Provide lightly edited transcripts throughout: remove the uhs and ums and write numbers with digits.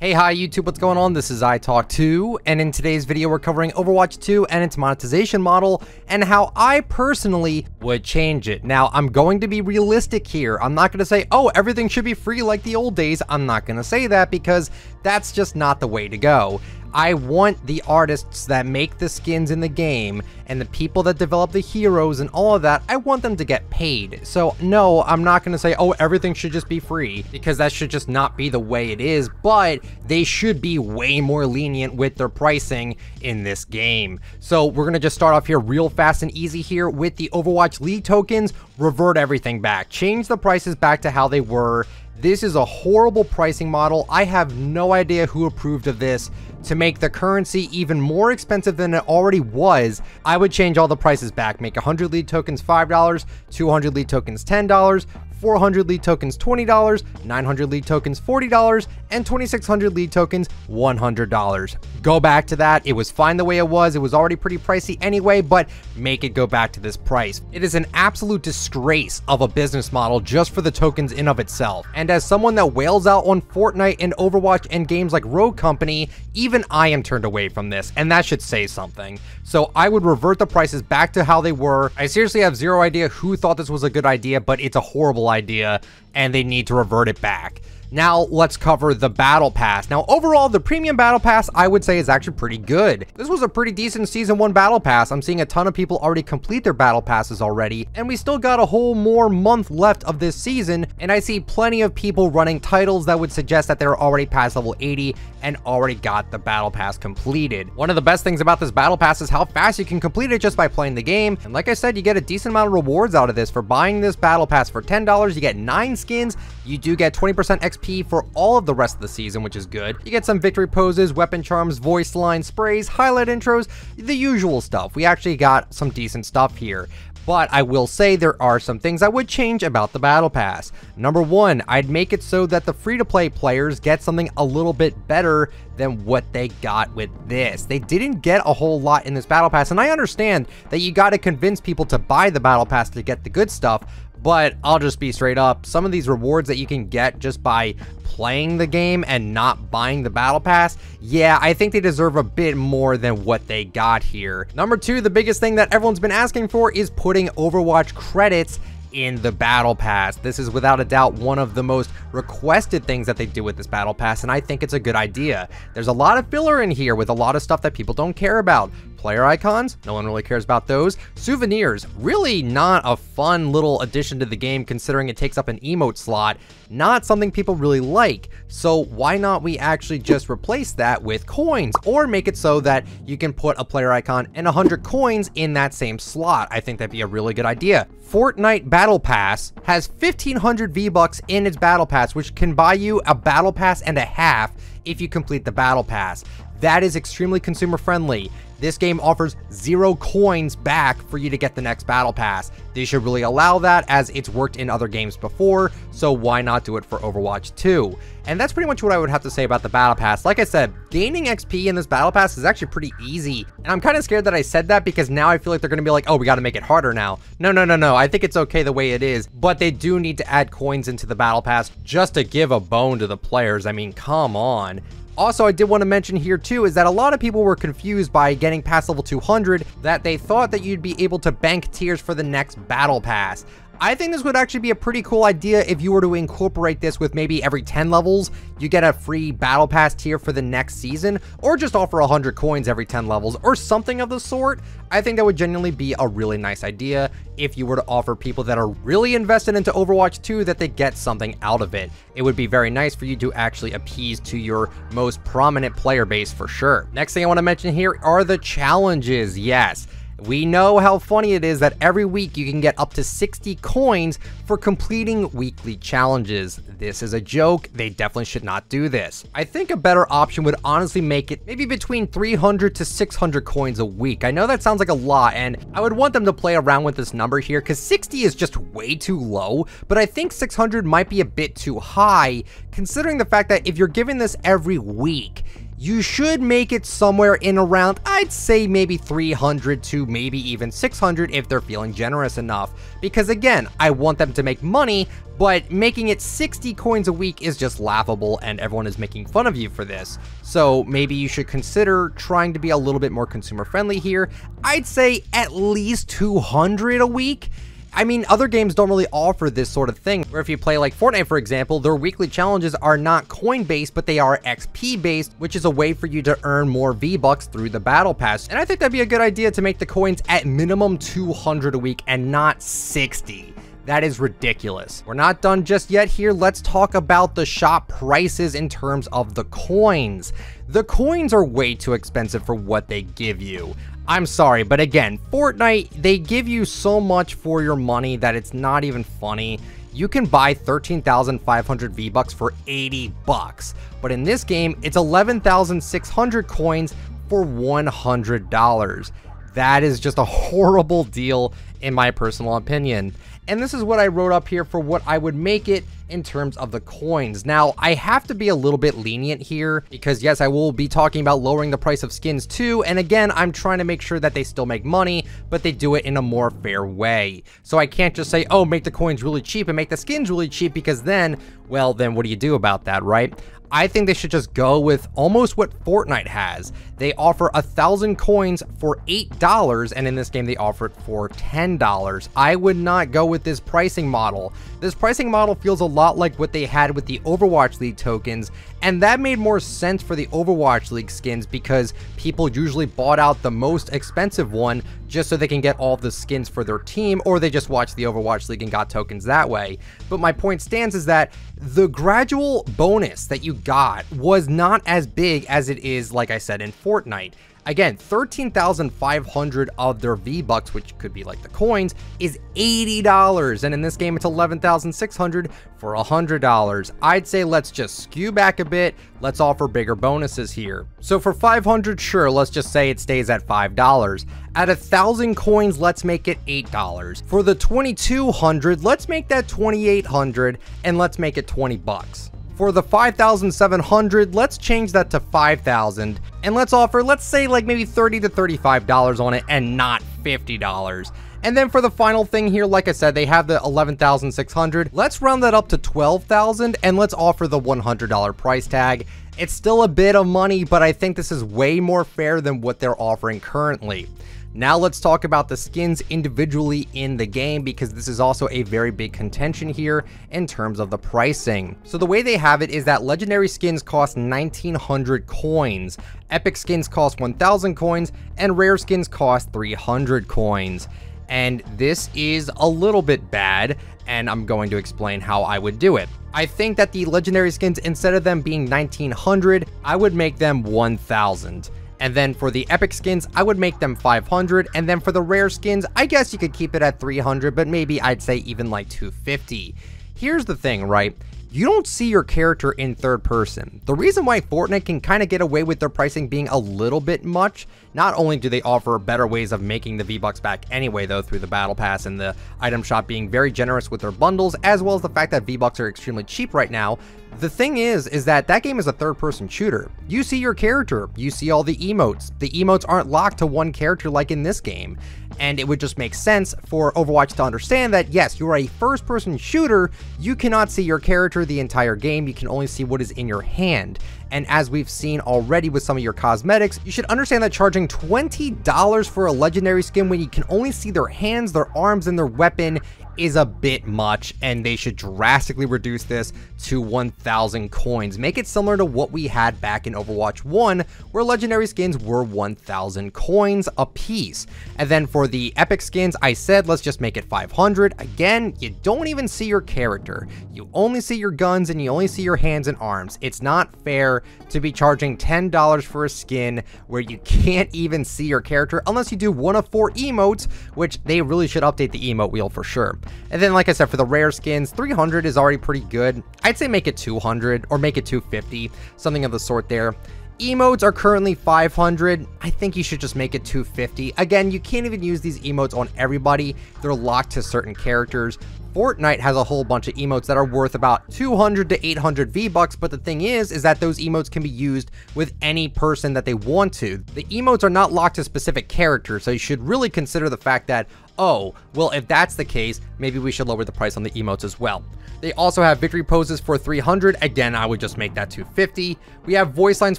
Hey, hi YouTube, what's going on? This is iTalk2, and in today's video we're covering Overwatch 2 and its monetization model, and how I personally would change it. Now, I'm going to be realistic here. I'm not going to say, oh, everything should be free like the old days. I'm not going to say that because that's just not the way to go. I want the artists that make the skins in the game and the people that develop the heroes and all of that, I want them to get paid. So no, I'm not going to say, oh, everything should just be free, because that should just not be the way it is, but they should be way more lenient with their pricing in this game. So we're going to just start off here real fast and easy here with the Overwatch League tokens. Revert everything back. Change the prices back to how they were. This is a horrible pricing model. I have no idea who approved of this to make the currency even more expensive than it already was. I would change all the prices back. Make 100 lead tokens $5, 200 lead tokens $10, 400 lead tokens $20, 900 lead tokens $40, and 2600 lead tokens $100. Go back to that. It was fine the way it was. It was already pretty pricey anyway, but make it go back to this price. It is an absolute disgrace of a business model just for the tokens in of itself. And as someone that wails out on Fortnite and Overwatch and games like Rogue Company, even I am turned away from this, and that should say something. So I would revert the prices back to how they were. I seriously have zero idea who thought this was a good idea, but it's a horrible idea, and they need to revert it back. Now, let's cover the Battle Pass. Now, overall, the Premium Battle Pass, I would say, is actually pretty good. This was a pretty decent Season 1 Battle Pass. I'm seeing a ton of people already complete their Battle Passes already, and we still got a whole more month left of this season, and I see plenty of people running titles that would suggest that they're already past level 80 and already got the Battle Pass completed. One of the best things about this Battle Pass is how fast you can complete it just by playing the game, and like I said, you get a decent amount of rewards out of this. For buying this Battle Pass for $10, you get 9 skins, you do get 20% XP for all of the rest of the season, which is good. You get some victory poses, weapon charms, voice line sprays, highlight intros, the usual stuff. We actually got some decent stuff here. But I will say there are some things I would change about the Battle Pass. Number one, I'd make it so that the free-to-play players get something a little bit better than what they got with this. They didn't get a whole lot in this Battle Pass, and I understand that you got to convince people to buy the Battle Pass to get the good stuff, but I'll just be straight up. Some of these rewards that you can get just by playing the game and not buying the Battle Pass, yeah, I think they deserve a bit more than what they got here. Number two, the biggest thing that everyone's been asking for is putting Overwatch credits in the Battle Pass. This is without a doubt one of the most requested things that they do with this Battle Pass, and I think it's a good idea. There's a lot of filler in here with a lot of stuff that people don't care about. Player icons, no one really cares about those. Souvenirs, really not a fun little addition to the game considering it takes up an emote slot. Not something people really like. So why not we actually just replace that with coins, or make it so that you can put a player icon and 100 coins in that same slot. I think that'd be a really good idea. Fortnite Battle Pass has 1500 V-Bucks in its Battle Pass, which can buy you a Battle Pass and a half if you complete the Battle Pass. That is extremely consumer friendly. This game offers 0 coins back for you to get the next Battle Pass. They should really allow that, as it's worked in other games before, so why not do it for Overwatch 2? And that's pretty much what I would have to say about the Battle Pass. Like I said, gaining XP in this Battle Pass is actually pretty easy, and I'm kind of scared that I said that because now I feel like they're going to be like, oh, we got to make it harder now. No, I think it's okay the way it is, but they do need to add coins into the Battle Pass just to give a bone to the players. I mean, come on. Also, I did want to mention here too is that a lot of people were confused by getting past level 200, that they thought that you'd be able to bank tiers for the next Battle Pass. I think this would actually be a pretty cool idea if you were to incorporate this with maybe every 10 levels, you get a free Battle Pass tier for the next season, or just offer 100 coins every 10 levels, or something of the sort. I think that would genuinely be a really nice idea if you were to offer people that are really invested into Overwatch 2 that they get something out of it. It would be very nice for you to actually appease to your most prominent player base for sure. Next thing I want to mention here are the challenges. Yes. We know how funny it is that every week you can get up to 60 coins for completing weekly challenges. This is a joke. They definitely should not do this. I think a better option would honestly make it maybe between 300 to 600 coins a week. I know that sounds like a lot, and I would want them to play around with this number here because 60 is just way too low, but I think 600 might be a bit too high considering the fact that if you're giving this every week, you should make it somewhere in around, I'd say maybe 300 to maybe even 600 if they're feeling generous enough. Because again, I want them to make money, but making it 60 coins a week is just laughable and everyone is making fun of you for this. So maybe you should consider trying to be a little bit more consumer friendly here. I'd say at least 200 a week. I mean, other games don't really offer this sort of thing, where if you play like Fortnite, for example, their weekly challenges are not coin-based, but they are XP-based, which is a way for you to earn more V-Bucks through the Battle Pass. And I think that'd be a good idea to make the coins at minimum 200 a week and not 60. That is ridiculous. We're not done just yet here. Let's talk about the shop prices in terms of the coins. The coins are way too expensive for what they give you. I'm sorry, but again, Fortnite, they give you so much for your money that it's not even funny. You can buy 13,500 V-Bucks for 80 bucks, but in this game, it's 11,600 coins for $100. That is just a horrible deal in my personal opinion. And this is what I wrote up here for what I would make it in terms of the coins. Now, I have to be a little bit lenient here because yes, I will be talking about lowering the price of skins too. And again, I'm trying to make sure that they still make money, but they do it in a more fair way. So I can't just say, oh, make the coins really cheap and make the skins really cheap, because then, well, then what do you do about that, right? I think they should just go with almost what Fortnite has. They offer 1,000 coins for $8, and in this game they offer it for $10. I would not go with this pricing model. This pricing model feels a lot like what they had with the Overwatch League tokens, and that made more sense for the Overwatch League skins because people usually bought out the most expensive one just so they can get all the skins for their team, or they just watched the Overwatch League and got tokens that way. But my point stands is that the gradual bonus that you got was not as big as it is, like I said, in Fortnite. Again, 13,500 of their V-Bucks, which could be like the coins, is $80. And in this game, it's 11,600 for $100. I'd say let's just skew back a bit. Let's offer bigger bonuses here. So for 500, sure, let's just say it stays at $5. At 1,000 coins, let's make it $8. For the 2,200, let's make that 2,800 and let's make it 20 bucks. For the 5,700, let's change that to 5,000 and let's offer, let's say like maybe $30 to $35 on it and not $50. And then for the final thing here, like I said, they have the 11,600. Let's round that up to 12,000 and let's offer the $100 price tag. It's still a bit of money, but I think this is way more fair than what they're offering currently. Now let's talk about the skins individually in the game, because this is also a very big contention here in terms of the pricing. So the way they have it is that legendary skins cost 1,900 coins, epic skins cost 1,000 coins, and rare skins cost 300 coins. And this is a little bit bad, and I'm going to explain how I would do it. I think that the legendary skins, instead of them being 1,900, I would make them 1,000. And then for the epic skins, I would make them 500. And then for the rare skins, I guess you could keep it at 300, but maybe I'd say even like 250. Here's the thing, right? You don't see your character in third person. The reason why Fortnite can kind of get away with their pricing being a little bit much, not only do they offer better ways of making the V-Bucks back anyway though through the Battle Pass and the item shop being very generous with their bundles, as well as the fact that V-Bucks are extremely cheap right now. The thing is that game is a third-person shooter. You see your character, you see all the emotes. The emotes aren't locked to one character like in this game. And it would just make sense for Overwatch to understand that, yes, you are a first-person shooter, you cannot see your character the entire game, you can only see what is in your hand. And as we've seen already with some of your cosmetics, you should understand that charging $20 for a legendary skin when you can only see their hands, their arms, and their weapon is a bit much, and they should drastically reduce this to 1,000 coins. Make it similar to what we had back in Overwatch 1, where legendary skins were 1,000 coins a piece. And then for the epic skins, I said let's just make it 500. Again, you don't even see your character. You only see your guns and you only see your hands and arms. It's not fair to be charging $10 for a skin where you can't even see your character unless you do one of 4 emotes, which they really should update the emote wheel for sure. And then, like I said, for the rare skins, 300 is already pretty good. I'd say make it 200 or make it 250, something of the sort there. emotes are currently 500. I think you should just make it 250. Again, you can't even use these emotes on everybody. They're locked to certain characters. Fortnite has a whole bunch of emotes that are worth about 200 to 800 V-Bucks, but the thing is that those emotes can be used with any person that they want to. The emotes are not locked to specific characters, so you should really consider the fact that, oh, well, if that's the case, maybe we should lower the price on the emotes as well. They also have victory poses for 300. Again, I would just make that 250. We have voice lines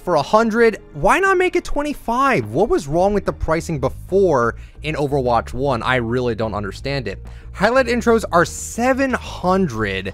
for 100. Why not make it 25? What was wrong with the pricing before in Overwatch 1? I really don't understand it. Highlight intros are 700.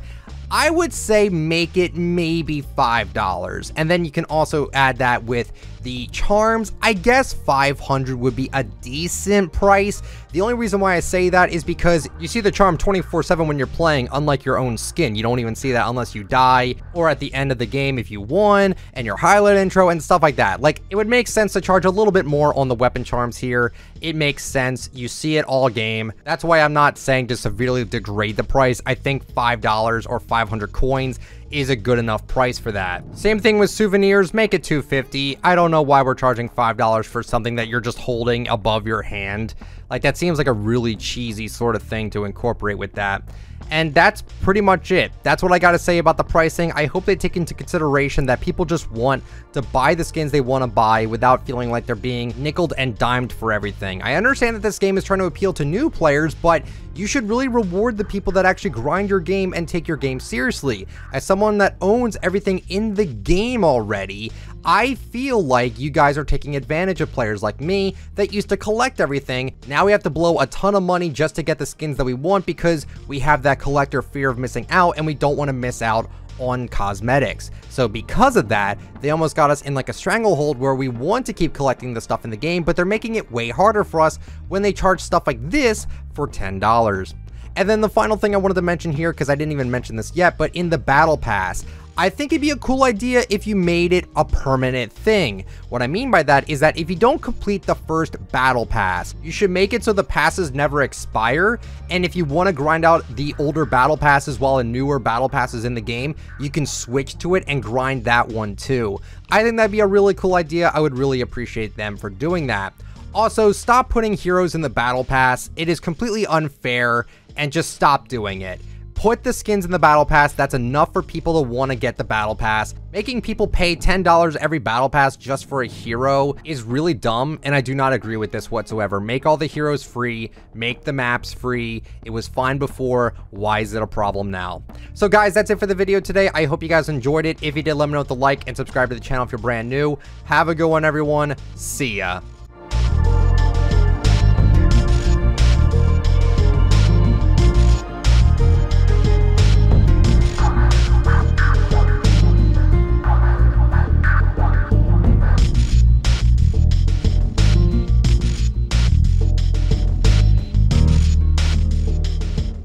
I would say make it maybe $5. And then you can also add that with the charms. I guess 500 would be a decent price. The only reason why I say that is because you see the charm 24/7 when you're playing, unlike your own skin. You don't even see that unless you die or at the end of the game if you won, and your highlight intro and stuff like that. Like, it would make sense to charge a little bit more on the weapon charms here. It makes sense. You see it all game. That's why I'm not saying to severely degrade the price. I think $5 or 500 coins is a good enough price for that. Same thing with souvenirs, make it 250. I don't know why we're charging $5 for something that you're just holding above your hand. Like, that seems like a really cheesy sort of thing to incorporate with that. And that's pretty much it. That's what I got to say about the pricing. I hope they take into consideration that people just want to buy the skins they want to buy without feeling like they're being nickeled and dimed for everything. I understand that this game is trying to appeal to new players, but you should really reward the people that actually grind your game and take your game seriously. As someone that owns everything in the game already, I feel like you guys are taking advantage of players like me that used to collect everything. Now we have to blow a ton of money just to get the skins that we want because we have that collector fear of missing out and we don't want to miss out on cosmetics. So because of that, they almost got us in like a stranglehold where we want to keep collecting the stuff in the game, but they're making it way harder for us when they charge stuff like this for $10. And then the final thing I wanted to mention here, because I didn't even mention this yet, but in the battle pass, I think it'd be a cool idea if you made it a permanent thing. What I mean by that is that if you don't complete the first battle pass, you should make it so the passes never expire. And if you want to grind out the older battle passes while in newer battle passes in the game, you can switch to it and grind that one too. I think that'd be a really cool idea. I would really appreciate them for doing that. Also, stop putting heroes in the battle pass. It is completely unfair, and just stop doing it. Put the skins in the battle pass. That's enough for people to want to get the battle pass. Making people pay $10 every battle pass just for a hero is really dumb, and I do not agree with this whatsoever. Make all the heroes free, make the maps free. It was fine before. Why is it a problem now? So guys, that's it for the video today. I hope you guys enjoyed it. If you did, let me know with the like and subscribe to the channel if you're brand new. Have a good one, everyone. See ya.